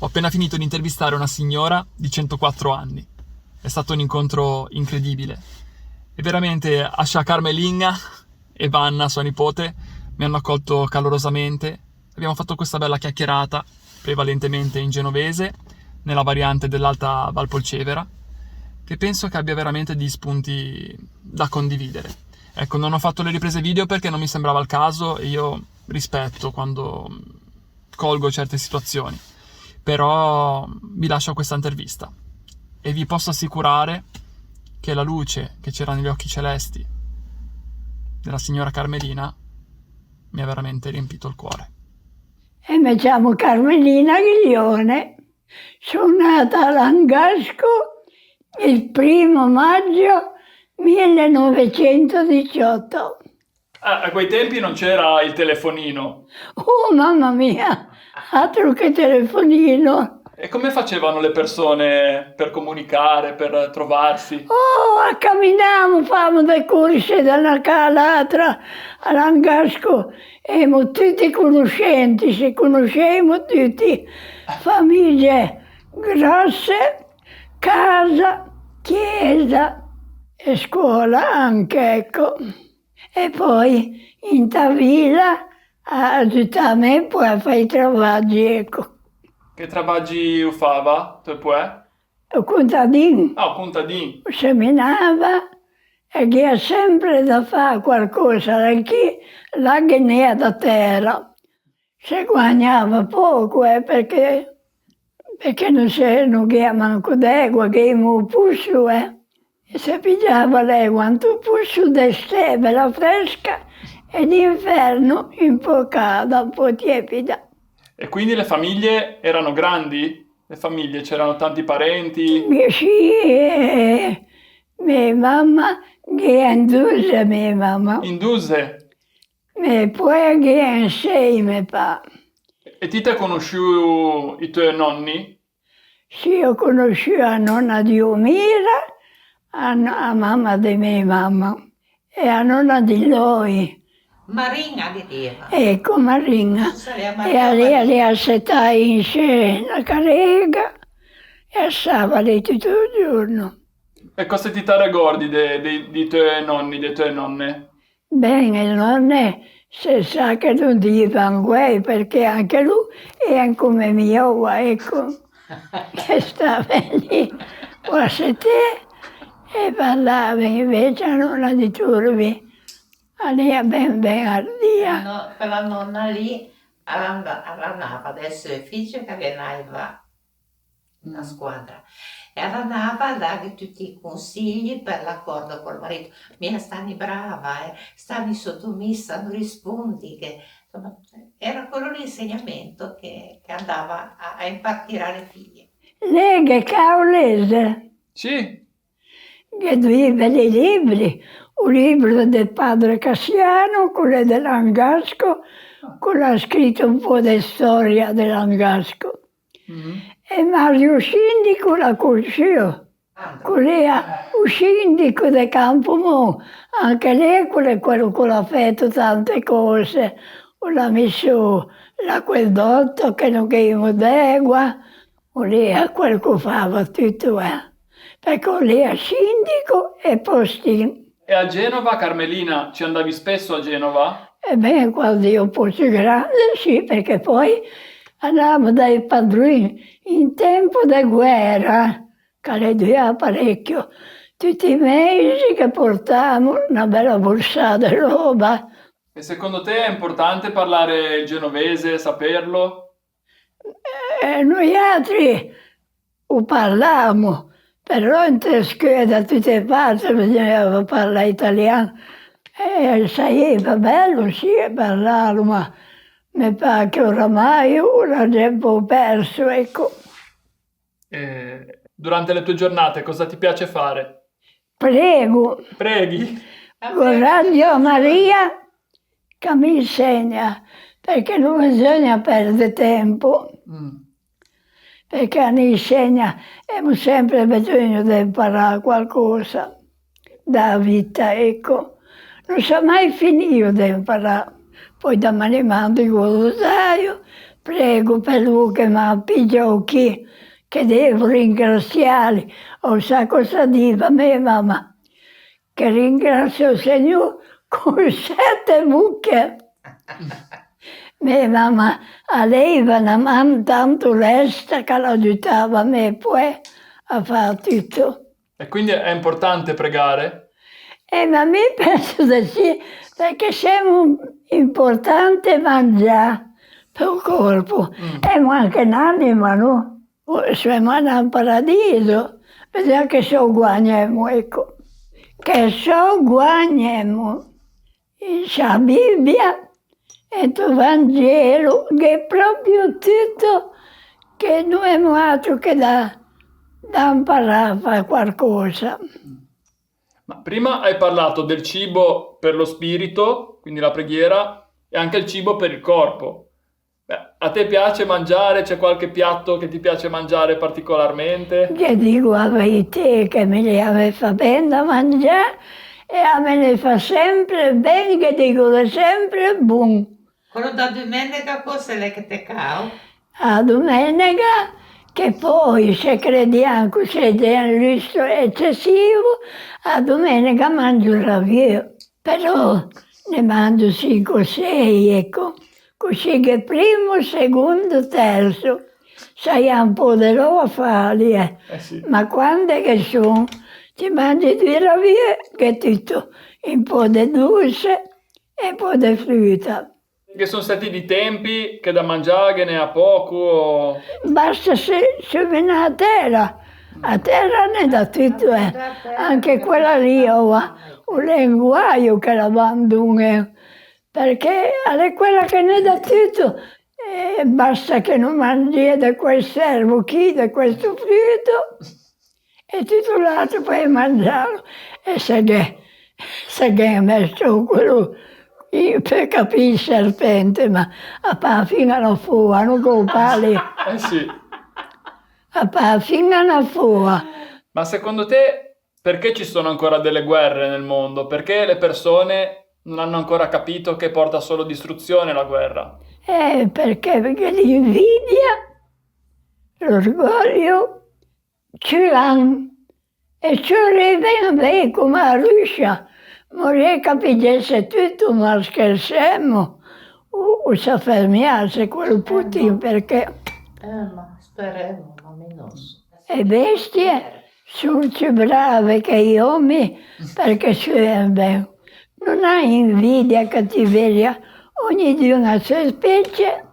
Ho appena finito di intervistare una signora di 104 anni. È stato un incontro incredibile. E veramente Asha Carmelina e Vanna, sua nipote, mi hanno accolto calorosamente. Abbiamo fatto questa bella chiacchierata, prevalentemente in genovese, nella variante dell'Alta Valpolcevera, che penso che abbia veramente degli spunti da condividere. Ecco, non ho fatto le riprese video perché non mi sembrava il caso e io rispetto quando colgo certe situazioni. Però vi lascio questa intervista e vi posso assicurare che la luce che c'era negli occhi celesti della signora Carmelina mi ha veramente riempito il cuore. E mi chiamo Carmelina Ghiglione, sono nata a Langasco il 1° maggio 1918. A quei tempi non c'era il telefonino. Oh mamma mia, altro che telefonino! E come facevano le persone per comunicare, per trovarsi? Oh, camminavamo, facevamo le corse da una casa all'altra a Langasco, eravamo tutti conoscenti, ci conoscevamo tutti, famiglie grosse, casa, chiesa e scuola anche, ecco. E poi in Tavilla a aiutare me poi a fare i travaggi, ecco. Che travaggi fava, tu puoi? Il contadino Ah, contadino. seminava e che ha sempre da fare qualcosa, perché la che da terra si guadagnava poco, perché non c'era manco d'acqua, che era un puscio, E si pigliava l'acqua, un puscio d'estate, bella fresca, e d'inverno un po' calda, un po' tiepida. E quindi le famiglie erano grandi? Le famiglie, c'erano tanti parenti? Sì, mia mamma, che è indusa mia mamma, In Duse? e poi che è insieme, pa. E ti hai conosciuto i tuoi nonni? Sì, ho conosciuto la nonna di Omira, la mamma di mia mamma, e la nonna di lui. Maringa diceva. Ecco, Maringa. E lei aspettava in scena la carrega e stava lì tutto il giorno. E cosa ti ricordi dei tuoi nonni, delle tue nonne? Bene, non è, si sa che non dicevano guai, perché anche lui è come mio, ecco, che stava lì quasi te e parlava, invece la nonna di Turbi, lì è ben ardia. No, quella nonna lì andava adesso è figlio che veniva una squadra e andava a dare tutti i consigli per l'accordo col marito. Mia stani brava, stani sottomessa, non rispondi, che insomma, era quello l'insegnamento che andava a impartire alle figlie. Lei che è caolese, Sì. che due belli libri, un libro del padre Cassiano, quello dell'Angasco, quello ha scritto un po' di storia dell'Angasco. E Mario Sindico l'ha conosciuto, quello un sindaco di Campomo, anche lei quello che ha fatto tante cose, l'ha messo l'acquedotto che non aveva d'acqua, lei è quello che faceva tutto, perché lei è sindaco e postino. E a Genova, Carmelina, ci andavi spesso a Genova? Ebbene, quando io fossi grande, sì, perché poi andavamo dai padrini in tempo di guerra, che le doveva parecchio, tutti i mesi che portavamo una bella borsata di roba. E secondo te è importante parlare il genovese, saperlo? E noi altri lo parlavamo, però in scuola da tutte le parti bisognava parlare italiano. E sapeva bello sì parlarlo, ma mi pare che oramai ora l'ho un po' perso, ecco. Durante le tue giornate cosa ti piace fare? Prego, Preghi? vorrà Dio Maria che mi insegna, perché non bisogna perdere tempo, perché mi insegna, abbiamo sempre bisogno di imparare qualcosa da vita, ecco. Non so mai finire di imparare. Poi domani mando il volontario, prego per lui che mi ha pigliato qui, che devo ringraziare. O sa cosa diva mia mamma? Che ringrazio il Signore con 7 mucche. Mia mamma aveva una mano tanto lesta che l'aiutava me poi a fare tutto. E quindi è importante pregare? Ma mi penso di sì, perché siamo importante mangiare per il corpo. E anche l'anima, no? Siamo nel paradiso, vediamo che se guadagniamo, ecco. Che se guadagniamo. La Bibbia e il Vangelo, che è proprio tutto che noi abbiamo altro che da imparare a fare qualcosa. Ma prima hai parlato del cibo per lo spirito, quindi la preghiera, e anche il cibo per il corpo. Beh, a te piace mangiare? C'è qualche piatto che ti piace mangiare particolarmente? Che dico a te che mi fa bene da mangiare e a me ne fa sempre bene, che dico che è sempre buono. Quello da domenica cosa è che te cao? A domenica, che poi se crediamo che c'è un lustro eccessivo, a domenica mangio la via. Però ne mangio 5 o 6, ecco. Così che primo, secondo, terzo, sai un po' di roba fare, Sì. Ma quando è che sono? Ti mangi 2 ravie, che è tutto, un po' di dolce e un po' di frutta. Che sono stati di tempi che da mangiare ne ha poco? Basta se viene a terra ne dà tutto, Anche quella lì ho un linguaggio che la abbandona, perché è quella che ne dà tutto. E basta che non mangi di questo servo qui, di questo frutto, e tutto l'altro puoi mangiarlo. E se che hai messo quello. Io per capire il serpente, ma a pa fino alla fuoco, non con pali. Sì. A pa fino alla fuoco. Ma secondo te perché ci sono ancora delle guerre nel mondo? Perché le persone non hanno ancora capito che porta solo distruzione la guerra? Perché l'invidia, l'orgoglio, ce l'hanno. E ci arrivano come a Russia. Vorrei capire tutto, ma scherziamo. O si fermasse quel Putin, perché Ma speriamo, ma meno. le bestie sono più brave che gli uomini, perché non hai invidia, cattiveria, ognuno ha la sua specie,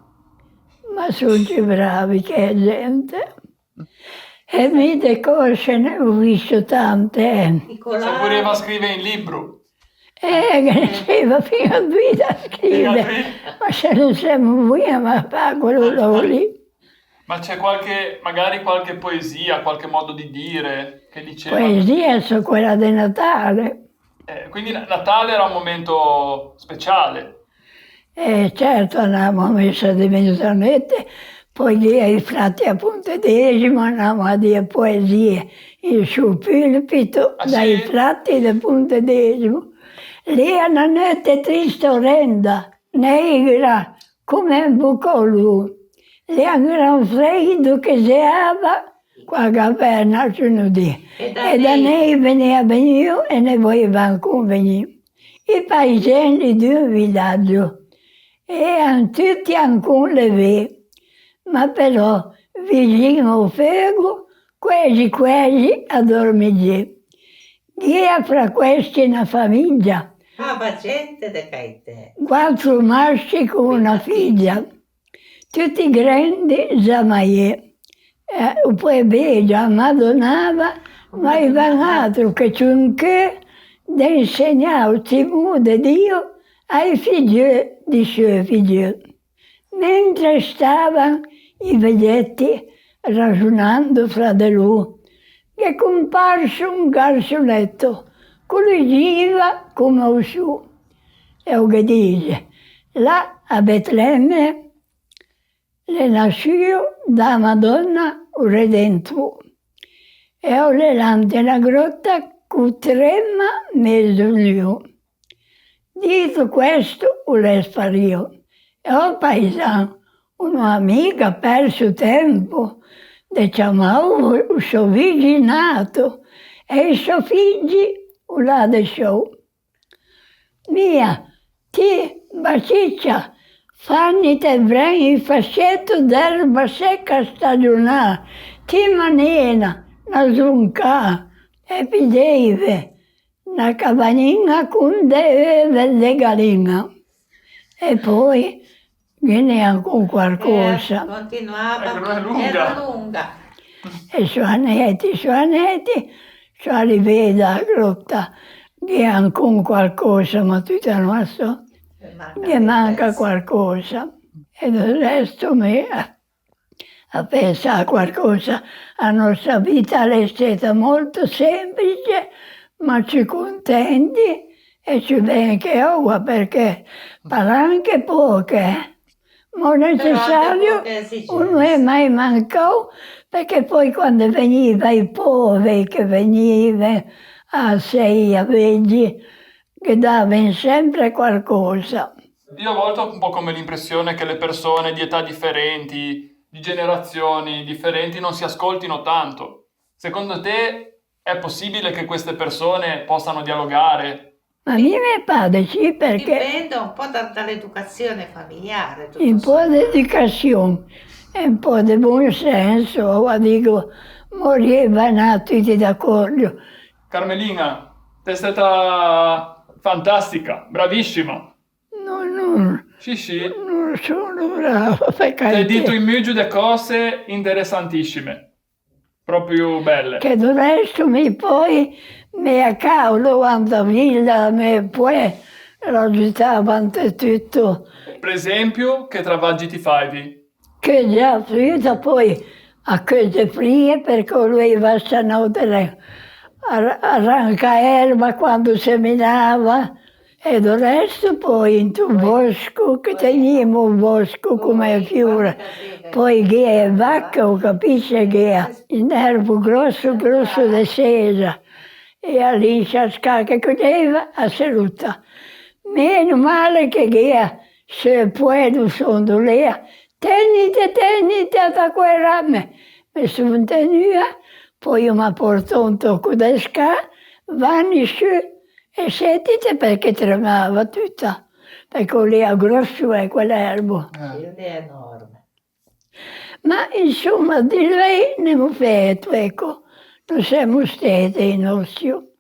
ma sono più bravi che la gente. E mi cose ne ho visto tante. Se voleva scrivere in libro. Che ne sapeva fino a vita a scrivere, ma se non siamo qui, ma fa quello lì. Ma c'è magari qualche poesia, qualche modo di dire che diceva? Poesia su quella di Natale. Quindi Natale era un momento speciale. Certo, andavamo a messa di mezzanotte, poi lì ai frati a Pontedesimo andavamo a dire poesie sul pulpito dai frati di Pontedesimo. Lì è una notte triste orrenda, negra, come un buco. Lì è un gran freddo che si aveva qua a caverna giornodì. E da noi veniva e ne volevano convenire. I paesini di un villaggio erano tutti ancora levé, ma però vicino al fuoco, quasi a dormire. Chi è fra questi una famiglia? Ma gente de caite. 4 maschi con una figlia, tutti grandi zamaiè. Poi già Madonnava, ma il altro che c'è un che da insegnare il timore di Dio ai figli di suoi figli. Mentre stavano i veglietti ragionando fra di loro, è comparso un garzonetto, con le gira come usù. E che dice, là a Betlemme le nasciò da Madonna un Redentore. E ho le lante la grotta con 3 mezzo. Dito questo, le sparì. E ho paesano, un'amica ha perso tempo, diciamo, il suo figlio nato e i suoi figli là lasciò. Mia, ti, baciccia, fanno te vrei il fascetto d'erba secca stagionale, ti manena, la zunca, e pideve, una cavanina con de gallina. E poi viene con qualcosa. Continuava, Ecco, non è lunga. era lunga. E suonetti, ci riveda la grotta, che ha ancora qualcosa, ma tutta non so, che manca qualcosa. E il resto a pensare a qualcosa. La nostra vita è stata molto semplice, ma ci contenti e ci viene che ora perché palanche poche, ma necessario non è mai mancato, perché poi quando veniva i poveri che venivano a 6 a 20, che davano sempre qualcosa. Io a volte ho un po' come l'impressione che le persone di età differenti, di generazioni differenti, non si ascoltino tanto. Secondo te è possibile che queste persone possano dialogare? Ma mio padre sì, perché Dipende un po' dall'educazione familiare. tutto un po' sommato. di educazione e un po' di buon senso, ora dico, morivano tutti d'accordo. Carmelina, sei stata fantastica, bravissima. Sì, Non sono brava, per ti hai detto carità. in meglio delle cose interessantissime, proprio belle. Che del resto poi mi accavolo quando villa, poi lo agitavano tutto. Per esempio, che travaggi ti fai? Che già finita poi a cose frie perché lui va a stanotte arranca erba quando seminava e il resto poi in un bosco che teniamo un bosco come fiore. Poi che è vacca, capisce che è un erbo grosso di sesa e lì ciasca che godeva a saluta. Meno male che se può sono lì, tenite da quel rame. Mi sono tenuta, poi io mi porto un tocco di sca, vanno su e sentite perché tremava tutta, perché lì è grosso è quell'erbo. Il è enorme. Ma insomma di lei ne abbiamo fatto, ecco, non siamo stati in ozio.